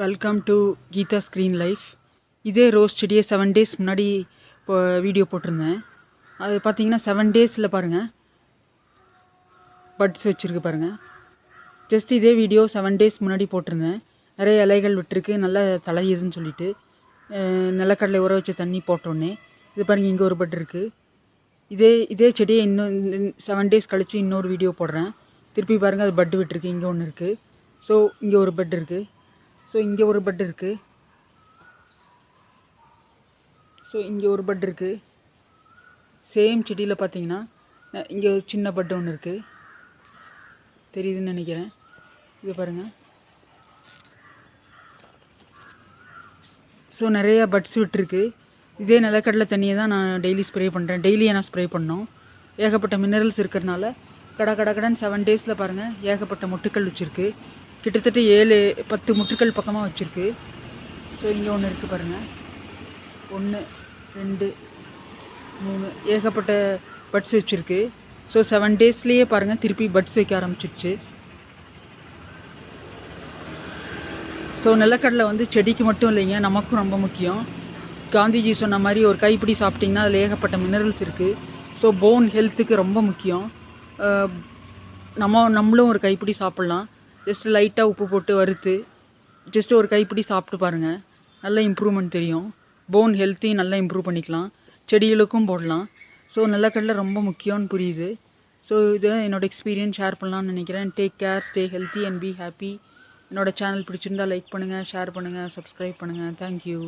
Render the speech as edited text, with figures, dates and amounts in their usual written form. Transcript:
Welcome to Geetha screen life. இதே rose செடியை 7 days முன்னாடி இப்போ வீடியோ போட்டிருந்தேன். அது பார்த்தீங்கன்னா 7 டேஸில் பாருங்கள் பட்ஸ் வச்சுருக்கு பாருங்கள். ஜஸ்ட் இதே வீடியோ 7 டேஸ் முன்னாடி போட்டிருந்தேன். நிறைய இலைகள் விட்டுருக்கு, நல்லா தலையுதுன்னு சொல்லிட்டு நிலக்கடலை ஊற வச்ச தண்ணி போட்டோன்னே இது பாருங்கள், இங்கே ஒரு பட் இருக்குது. இதே செடியை இன்னும் 7 டேஸ் கழித்து இன்னொரு வீடியோ போடுறேன். திருப்பி பாருங்கள், அது பட்டு விட்டுருக்கு. இங்கே ஒன்று இருக்குது. ஸோ இங்கே ஒரு பட் இருக்குது. ஸோ இங்கே ஒரு பட் இருக்குது. சேம் செடியில் பார்த்தீங்கன்னா இங்கே ஒரு சின்ன பட்டு ஒன்று இருக்குது, தெரியுதுன்னு நினைக்கிறேன். இது பாருங்கள். ஸோ நிறையா பட்ஸ் விட்டுருக்கு. இதே நிலக்கடலை தண்ணியை தான் நான் டெய்லி ஸ்ப்ரே பண்ணுறேன். டெய்லியை நான் ஸ்ப்ரே பண்ணோம். ஏகப்பட்ட மினரல்ஸ் இருக்கிறனால கடன் 7 டேஸில் பாருங்கள் ஏகப்பட்ட மொட்டுக்கள் வச்சுருக்கு. கிட்டத்தட்ட 7-10 முட்டுக்கள் பக்கமாக வச்சுருக்கு. ஸோ இங்கே ஒன்று இருக்குது பாருங்கள், 1 2 3 ஏகப்பட்ட பட்ஸ் வச்சுருக்கு. ஸோ 7 டேஸ்லேயே பாருங்கள் திருப்பி பட்ஸ் வைக்க ஆரம்பிச்சிருச்சு. ஸோ நிலக்கடலை வந்து செடிக்கு மட்டும் இல்லைங்க, நமக்கும் ரொம்ப முக்கியம். காந்திஜி சொன்ன மாதிரி ஒரு கைப்பிடி சாப்பிட்டிங்கன்னா அதில் ஏகப்பட்ட மினரல்ஸ் இருக்குது. ஸோ போன் ஹெல்த்துக்கு ரொம்ப முக்கியம். நம்மளும் ஒரு கைப்பிடி சாப்பிட்லாம். ஜஸ்ட் லைட்டாக உப்பு போட்டு வறுத்து ஜஸ்ட் ஒரு கைப்பிடி சாப்பிட்டு பாருங்கள், நல்ல இம்ப்ரூவ்மெண்ட் தெரியும். போன் ஹெல்த்தையும் நல்லா இம்ப்ரூவ் பண்ணிக்கலாம், செடிகளுக்கும் போடலாம். ஸோ நிலக்கடலை ரொம்ப முக்கியம்னு புரியுது. ஸோ இதை என்னோடய எக்ஸ்பீரியன்ஸ் ஷேர் பண்ணலான்னு நினைக்கிறேன். Take care, stay healthy and be happy. என்னோடய சேனல் பிடிச்சிருந்தால் லைக் பண்ணுங்கள், ஷேர் பண்ணுங்கள், சப்ஸ்கிரைப் பண்ணுங்கள். தேங்க்யூ.